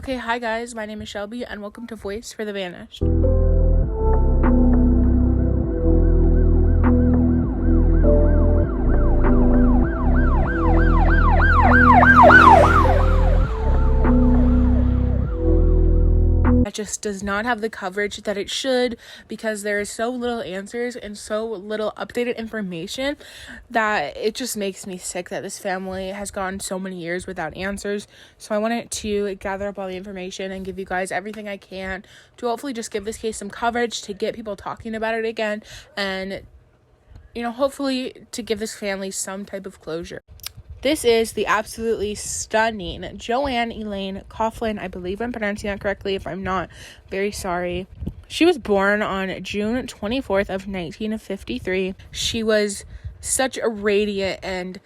Okay, hi guys, my name is Shelby and welcome to Voice for the Vanished. That just does not have the coverage that it should because there is so little answers and so little updated information that it just makes me sick that this family has gone so many years without answers. So I wanted to gather up all the information and give you guys everything I can to hopefully just give this case some coverage, to get people talking about it again, and hopefully to give this family some type of closure. This is the absolutely stunning Joanne Elaine Coughlin. I believe I'm pronouncing that correctly. If I'm not, very sorry. She was born on June 24th of 1953. She was such a radiant and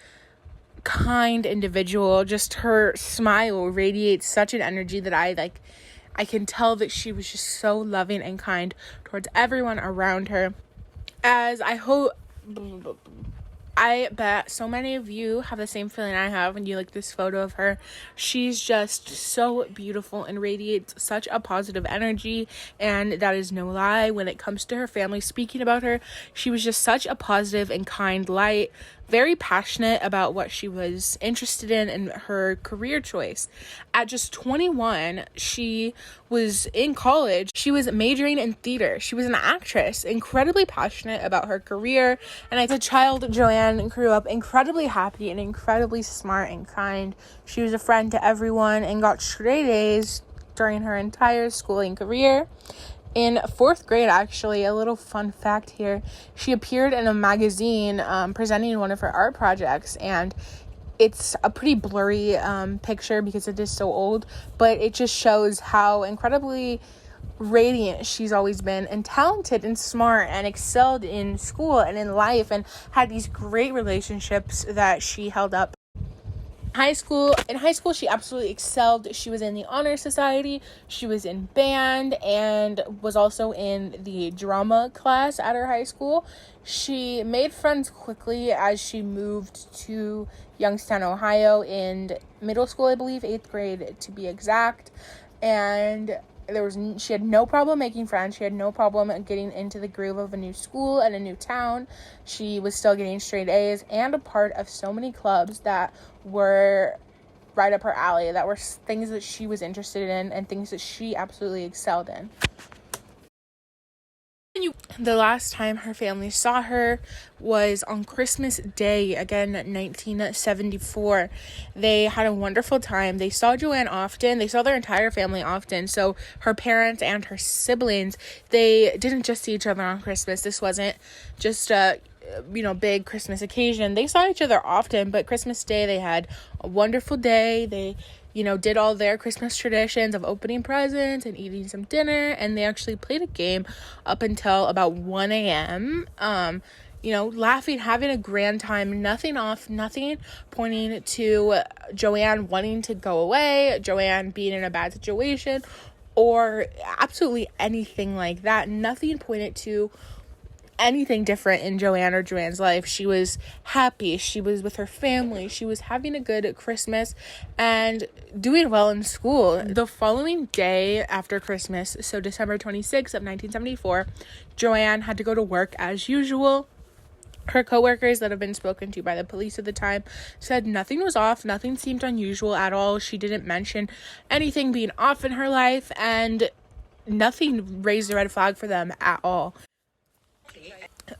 kind individual. Just her smile radiates such an energy that I can tell that she was just so loving and kind towards everyone around her. I bet so many of you have the same feeling I have when you look at this photo of her. She's just so beautiful and radiates such a positive energy, and that is no lie. When it comes to her family speaking about her, she was just such a positive and kind light, very passionate about what she was interested in and her career choice. At just 21, she was in college. She was majoring in theater. She was an actress, incredibly passionate about her career. And as a child, Joanne grew up incredibly happy and incredibly smart and kind. She was a friend to everyone and got straight A's during her entire schooling career. In 4th grade, actually, a little fun fact here, she appeared in a magazine presenting one of her art projects, and it's a pretty blurry picture because it is so old, but it just shows how incredibly radiant she's always been, and talented and smart, and excelled in school and in life, and had these great relationships that she held up. In high school, she absolutely excelled. She was in the honor society, she was in band, and was also in the drama class at her high school. She made friends quickly as she moved to Youngstown, Ohio in middle school, I believe, 8th grade to be exact, and she had no problem making friends. She had no problem getting into the groove of a new school and a new town. She was still getting straight A's and a part of so many clubs that were right up her alley, that were things that she was interested in and things that she absolutely excelled in. The last time her family saw her was on Christmas Day, again, 1974. They had a wonderful time. They saw Joanne often. They saw their entire family often. So her parents and her siblings, they didn't just see each other on Christmas. This wasn't just a big Christmas occasion. They saw each other often, but Christmas Day, they had a wonderful day. They did all their Christmas traditions of opening presents and eating some dinner, and they actually played a game up until about 1 a.m., laughing, having a grand time, nothing pointing to Joanne wanting to go away, Joanne being in a bad situation, or absolutely anything like that. Nothing pointed to anything different in Joanne or Joanne's life. She was happy. She was with her family. She was having a good Christmas and doing well in school. The following day after Christmas, so December 26th of 1974, Joanne had to go to work as usual. Her coworkers that have been spoken to by the police at the time said nothing was off. Nothing seemed unusual at all. She didn't mention anything being off in her life, and nothing raised a red flag for them at all.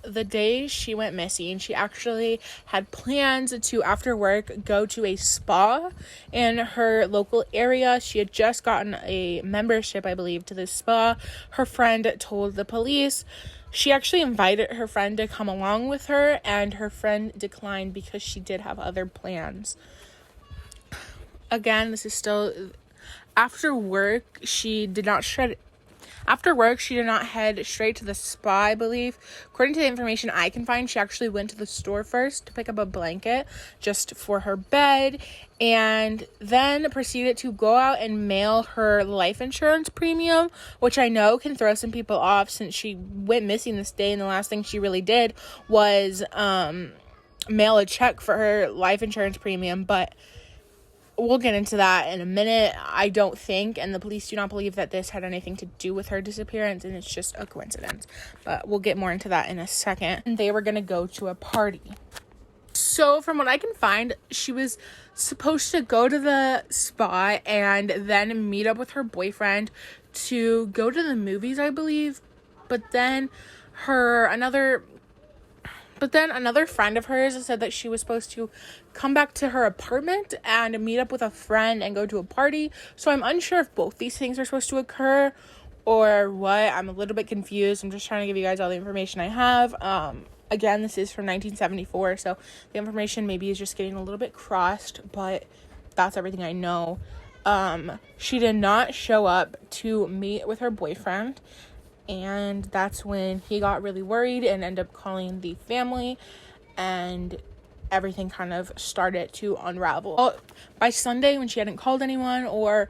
The day she went missing, she actually had plans to, after work, go to a spa in her local area. She had just gotten a membership, I believe, to this spa. Her friend told the police. She actually invited her friend to come along with her, and her friend declined because she did have other plans. Again, this is still after work. She did not head straight to the spa, I believe. According to the information I can find, she actually went to the store first to pick up a blanket just for her bed, and then proceeded to go out and mail her life insurance premium, which I know can throw some people off since she went missing this day, and the last thing she really did was mail a check for her life insurance premium. But we'll get into that in a minute. I don't think, and the police do not believe that this had anything to do with her disappearance, and it's just a coincidence. But we'll get more into that in a second. And they were going to go to a party. So from what I can find, she was supposed to go to the spa and then meet up with her boyfriend to go to the movies, I believe. But then another friend of hers said that she was supposed to come back to her apartment and meet up with a friend and go to a party. So I'm unsure if both these things are supposed to occur or what. I'm a little bit confused. I'm just trying to give you guys all the information I have. Again, this is from 1974, so the information maybe is just getting a little bit crossed, but that's everything I know. She did not show up to meet with her boyfriend, and that's when he got really worried and ended up calling the family, and everything kind of started to unravel. Well, by Sunday, when she hadn't called anyone or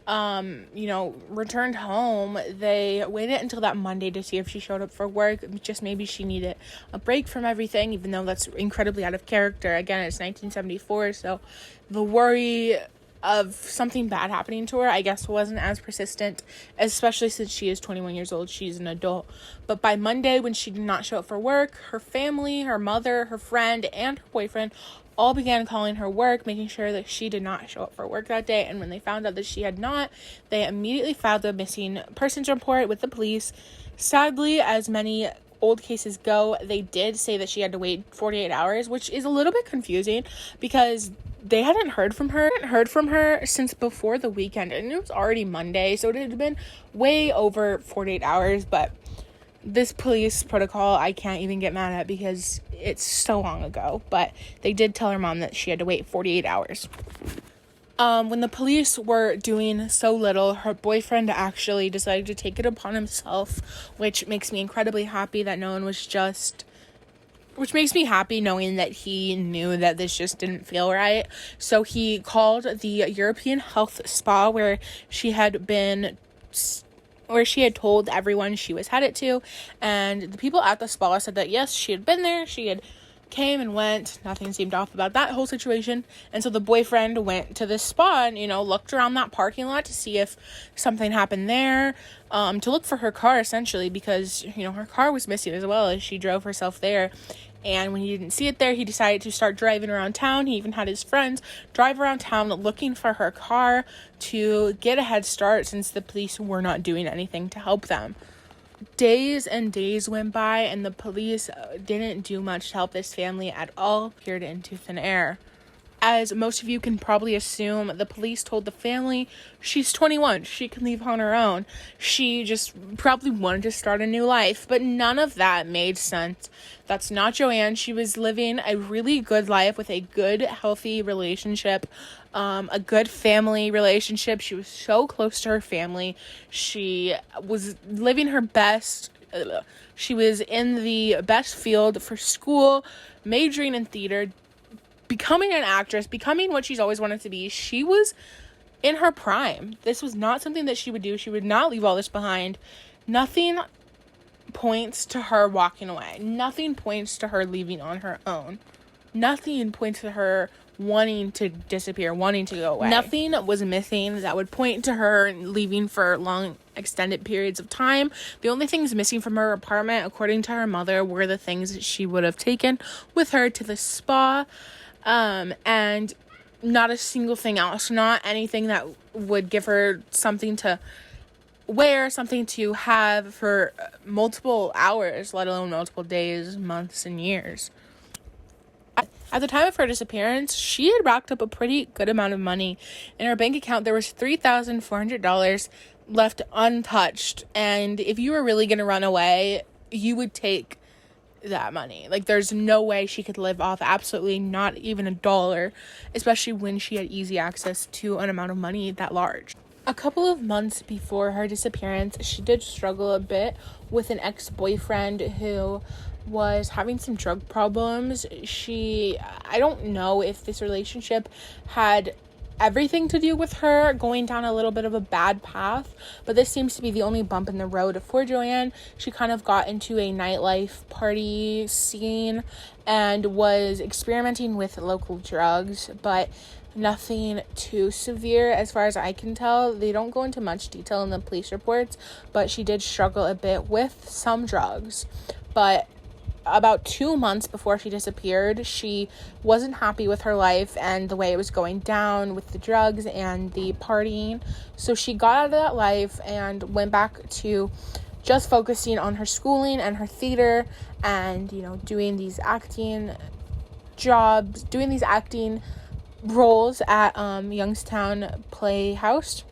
returned home, they waited until that Monday to see if she showed up for work. Just maybe she needed a break from everything, even though that's incredibly out of character. Again, it's 1974, so the worry of something bad happening to her, I guess, wasn't as persistent, especially since she is 21 years old. She's an adult. But by Monday, when she did not show up for work, her family, her mother, her friend, and her boyfriend all began calling her work, making sure that she did not show up for work that day. And when they found out that she had not, they immediately filed a missing persons report with the police. Sadly, as many old cases go, they did say that she had to wait 48 hours, which is a little bit confusing because they hadn't heard from her since before the weekend, and it was already Monday, so it had been way over 48 hours. But this police protocol, I can't even get mad at because it's so long ago. But they did tell her mom that she had to wait 48 hours. When the police were doing so little, her boyfriend actually decided to take it upon himself, which makes me incredibly happy that which makes me happy knowing that he knew that this just didn't feel right. So he called the European Health Spa where she had told everyone she was headed to, and the people at the spa said that yes, she had been there, she had came and went, nothing seemed off about that whole situation. And so the boyfriend went to this spa and looked around that parking lot to see if something happened there, to look for her car, essentially, because her car was missing as well as she drove herself there. And when he didn't see it there, he decided to start driving around town. He even had his friends drive around town looking for her car to get a head start, since the police were not doing anything to help them. Days and days went by, and the police didn't do much to help this family at all. Appeared into thin air. As most of you can probably assume, the police told the family she's 21, she can leave on her own. She just probably wanted to start a new life, but none of that made sense. That's not Joanne. She was living a really good life with a good, healthy relationship, a good family relationship. She was so close to her family. She was living her best. She was in the best field for school, majoring in theater, becoming an actress, becoming what she's always wanted to be. She was in her prime. This was not something that she would do. She would not leave all this behind. Nothing points to her walking away. Nothing points to her leaving on her own. Nothing points to her wanting to disappear, wanting to go away. Nothing was missing that would point to her leaving for long extended periods of time. The only things missing from her apartment, according to her mother, were the things that she would have taken with her to the spa, and not a single thing else. Not anything that would give her something to wear, something to have for multiple hours, let alone multiple days, months, and years. At the time of her disappearance, she had racked up a pretty good amount of money. In her bank account, there was $3,400 left untouched. And if you were really going to run away, you would take that money. Like, there's no way she could live off absolutely not even $1, especially when she had easy access to an amount of money that large. A couple of months before her disappearance, she did struggle a bit with an ex-boyfriend who was having some drug problems. I don't know if this relationship had everything to do with her going down a little bit of a bad path, but this seems to be the only bump in the road for Joanne. She kind of got into a nightlife party scene and was experimenting with local drugs, but nothing too severe as far as I can tell. They don't go into much detail in the police reports, but she did struggle a bit with some drugs. But about 2 months before she disappeared, she wasn't happy with her life and the way it was going down with the drugs and the partying. So she got out of that life and went back to just focusing on her schooling and her theater and, doing these acting jobs, doing these acting roles at Youngstown Playhouse,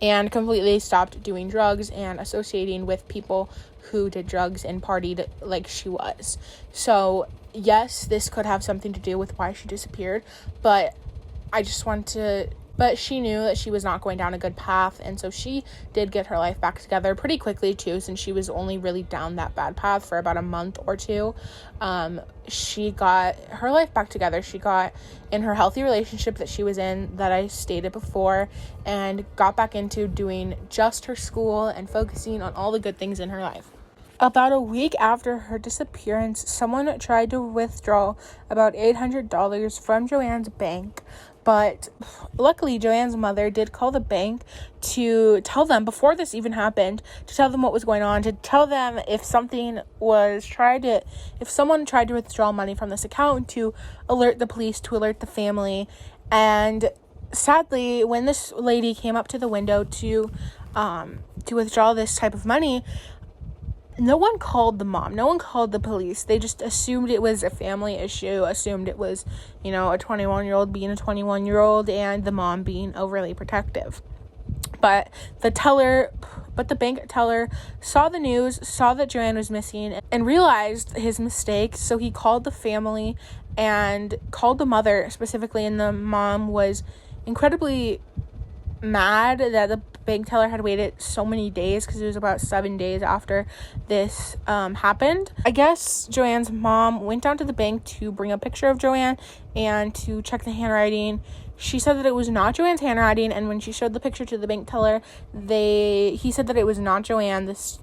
and completely stopped doing drugs and associating with people who did drugs and partied like she was. So yes, this could have something to do with why she disappeared, but she knew that she was not going down a good path, and so she did get her life back together pretty quickly too, since she was only really down that bad path for about a month or two. She got her life back together. She got in her healthy relationship that she was in, that I stated before, and got back into doing just her school and focusing on all the good things in her life. About a week after her disappearance, someone tried to withdraw about $800 from Joanne's bank, but luckily Joanne's mother did call the bank to tell them, before this even happened, to tell them what was going on, to tell them if someone tried to withdraw money from this account, to alert the police, to alert the family. And sadly, when this lady came up to the window to withdraw this type of money, no one called the mom. No one called the police. They just assumed it was a family issue, assumed it was, a 21-year-old being a 21-year-old and the mom being overly protective. But the bank teller saw the news, saw that Joanne was missing, and realized his mistake. So he called the family and called the mother specifically, and the mom was incredibly mad that the bank teller had waited so many days, because it was about 7 days after this happened. I guess Joanne's mom went down to the bank to bring a picture of Joanne and to check the handwriting. She said that it was not Joanne's handwriting, and when she showed the picture to the bank teller, he said that it was not Joanne. This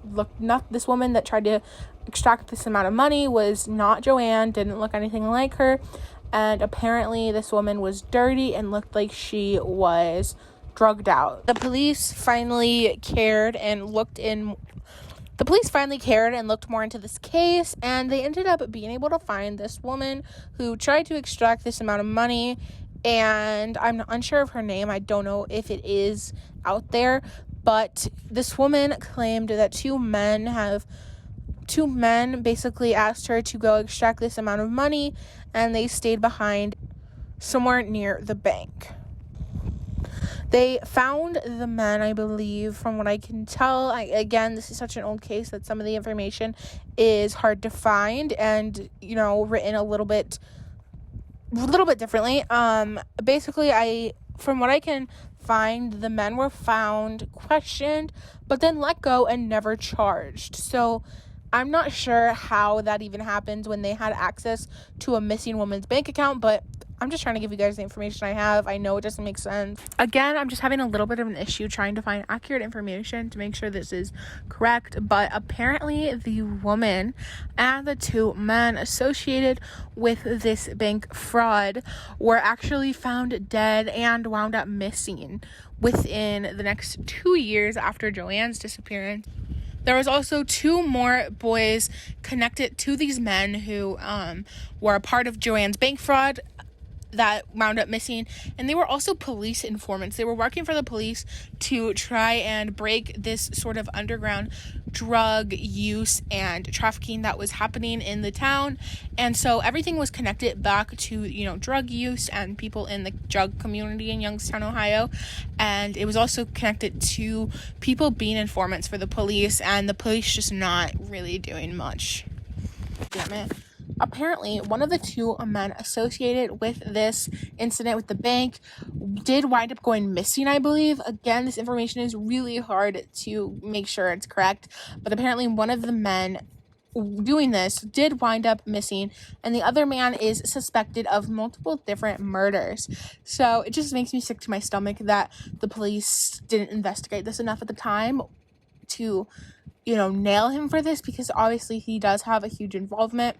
woman that tried to extract this amount of money was not Joanne, didn't look anything like her, and apparently this woman was dirty and looked like she was drugged out. The police finally cared and looked more into this case, and they ended up being able to find this woman who tried to extract this amount of money, and I'm unsure of her name. I don't know if it is out there, but this woman claimed that two men basically asked her to go extract this amount of money, and they stayed behind somewhere near the bank. They found the men, I believe, from what I can tell. Again, this is such an old case that some of the information is hard to find and, written a little bit differently. Basically, from what I can find, the men were found, questioned, but then let go and never charged. So I'm not sure how that even happened when they had access to a missing woman's bank account, but I'm just trying to give you guys the information I have. I know it doesn't make sense. Again, I'm just having a little bit of an issue trying to find accurate information to make sure this is correct, but apparently the woman and the two men associated with this bank fraud were actually found dead and wound up missing within the next 2 years after Joanne's disappearance. There was also 2 more boys connected to these men who were a part of Joanne's bank fraud that wound up missing, and they were also police informants. They were working for the police to try and break this sort of underground drug use and trafficking that was happening in the town, and so everything was connected back to drug use and people in the drug community in Youngstown, Ohio, and it was also connected to people being informants for the police, and the police just not really doing much. Damn it. Apparently, one of the 2 men associated with this incident with the bank did wind up going missing, I believe. Again, this information is really hard to make sure it's correct, but apparently one of the men doing this did wind up missing, and the other man is suspected of multiple different murders. So it just makes me sick to my stomach that the police didn't investigate this enough at the time to nail him for this, because obviously he does have a huge involvement,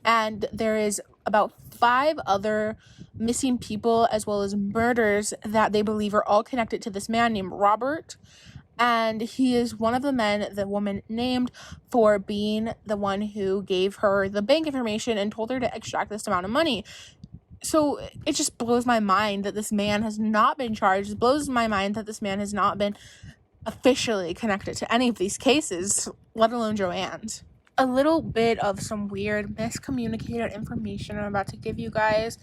and there is about 5 other missing people as well as murders that they believe are all connected to this man named Robert. And he is one of the men the woman named for being the one who gave her the bank information and told her to extract this amount of money. So it just blows my mind that this man has not been charged. It blows my mind that this man has not been officially connected to any of these cases, let alone Joanne's. A little bit of some weird miscommunicated information I'm about to give you guys.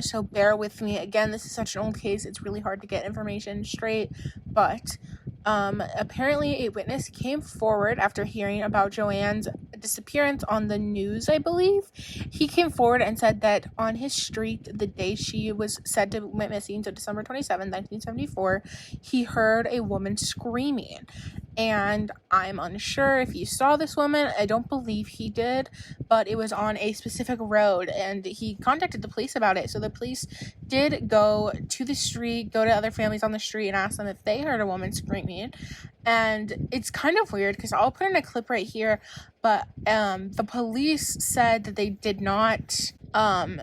So bear with me. Again, this is such an old case, it's really hard to get information straight, but apparently a witness came forward after hearing about Joanne's disappearance on the news, I believe. He came forward and said that on his street, the day she was said to went missing, so December 27, 1974, he heard a woman screaming. And I'm unsure if he saw this woman. I don't believe he did, but it was on a specific road, and he contacted the police about it. So the police did go to the street, go to other families on the street, and ask them if they heard a woman screaming. And it's kind of weird because I'll put in a clip right here, but the police said that they did not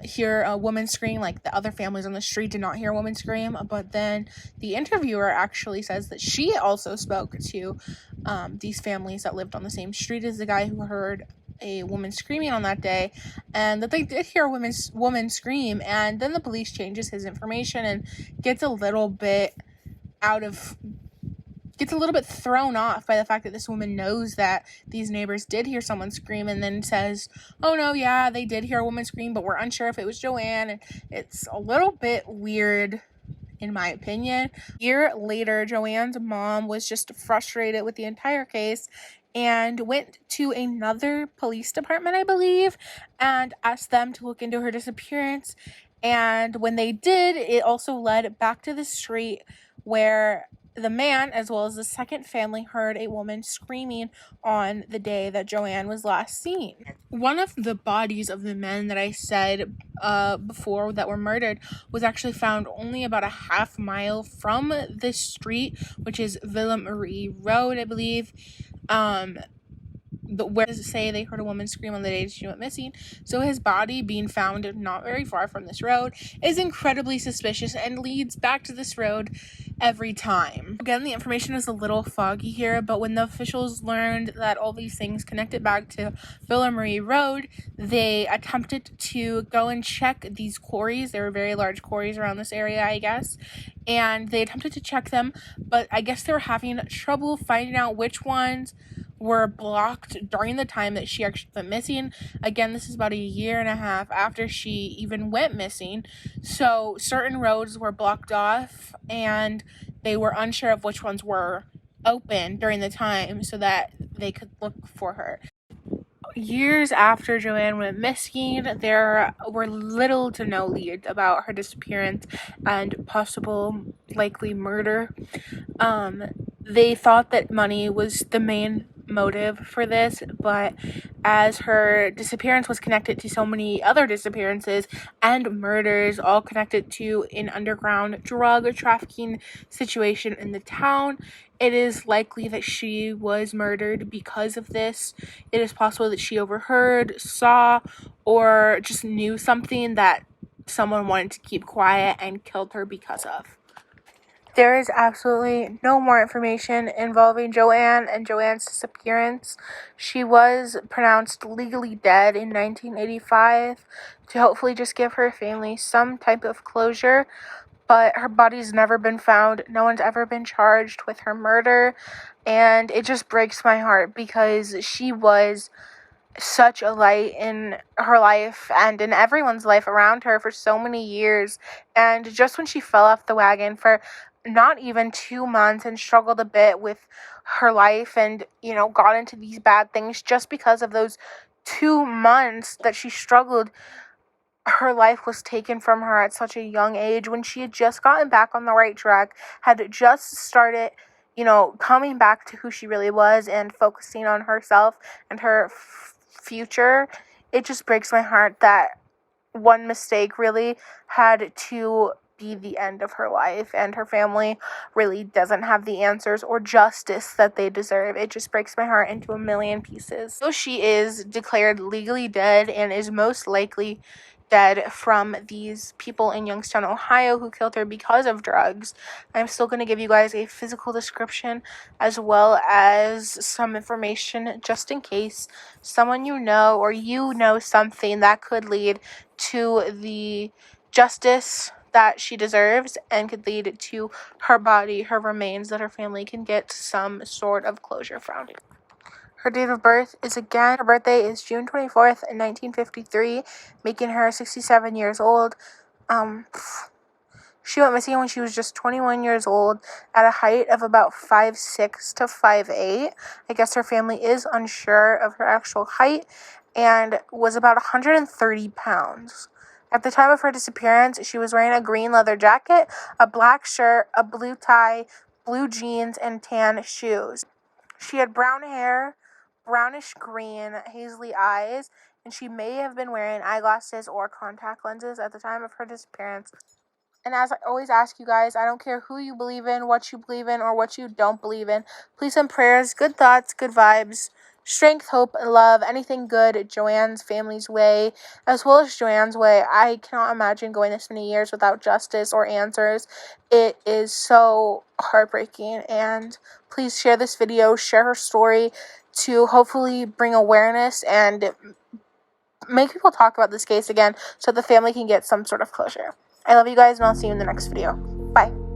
hear a woman scream, like the other families on the street did not hear a woman scream. But then the interviewer actually says that she also spoke to these families that lived on the same street as the guy who heard a woman screaming on that day, and that they did hear a woman scream. And then the police changes his information and gets a little bit thrown off by the fact that this woman knows that these neighbors did hear someone scream, and then says, oh no, yeah, they did hear a woman scream, but we're unsure if it was Joanne. And it's a little bit weird, in my opinion. A year later, Joanne's mom was just frustrated with the entire case and went to another police department, I believe, and asked them to look into her disappearance. And when they did, it also led back to the street where the man, as well as the second family, heard a woman screaming on the day that Joanne was last seen. One of the bodies of the men that I said before that were murdered was actually found only about a half mile from this street, which is Villa Marie Road, I believe. But where does it say they heard a woman scream on the day she went missing? So his body being found not very far from this road is incredibly suspicious and leads back to this road every time. Again, the information is a little foggy here, but when the officials learned that all these things connected back to Villa Marie Road, they attempted to go and check these quarries. There were very large quarries around this area, I guess, and they attempted to check them, but I guess they were having trouble finding out which ones were blocked during the time that she actually went missing. Again, this is about a year and a half after she even went missing. So certain roads were blocked off, and they were unsure of which ones were open during the time so that they could look for her. Years after Joanne went missing, there were little to no leads about her disappearance and possible likely murder. They thought that money was the main motive for this, but as her disappearance was connected to so many other disappearances and murders, all connected to an underground drug trafficking situation in the town, it is likely that she was murdered because of this. It is possible that she overheard, saw, or just knew something that someone wanted to keep quiet and killed her because of. There is absolutely no more information involving Joanne and Joanne's disappearance. She was pronounced legally dead in 1985 to hopefully just give her family some type of closure, but her body's never been found. No one's ever been charged with her murder, and it just breaks my heart because she was such a light in her life and in everyone's life around her for so many years. And just when she fell off the wagon for not even 2 months and struggled a bit with her life and, got into these bad things, just because of those 2 months that she struggled, her life was taken from her at such a young age when she had just gotten back on the right track, had just started coming back to who she really was and focusing on herself and her future. It just breaks my heart that one mistake really had to be the end of her life, and her family really doesn't have the answers or justice that they deserve. It just breaks my heart into a million pieces. So she is declared legally dead and is most likely dead from these people in Youngstown, Ohio who killed her because of drugs. I'm still going to give you guys a physical description as well as some information just in case someone you know or you know something that could lead to the justice that she deserves and could lead to her body, her remains, that her family can get some sort of closure from. Her date of birth is, again, her birthday is June 24th, 1953, making her 67 years old. She went missing when she was just 21 years old at a height of about 5'6" to 5'8". I guess her family is unsure of her actual height and was about 130 pounds. At the time of her disappearance, she was wearing a green leather jacket, a black shirt, a blue tie, blue jeans, and tan shoes. She had brown hair, brownish green, hazily eyes, and she may have been wearing eyeglasses or contact lenses at the time of her disappearance. And as I always ask you guys, I don't care who you believe in, what you believe in, or what you don't believe in. Please send prayers, good thoughts, good vibes, strength, hope, and love, anything good Joanne's family's way, as well as Joanne's way. I cannot imagine going this many years without justice or answers. It is so heartbreaking. And please share this video, share her story to hopefully bring awareness and make people talk about this case again so the family can get some sort of closure. I love you guys, and I'll see you in the next video. Bye.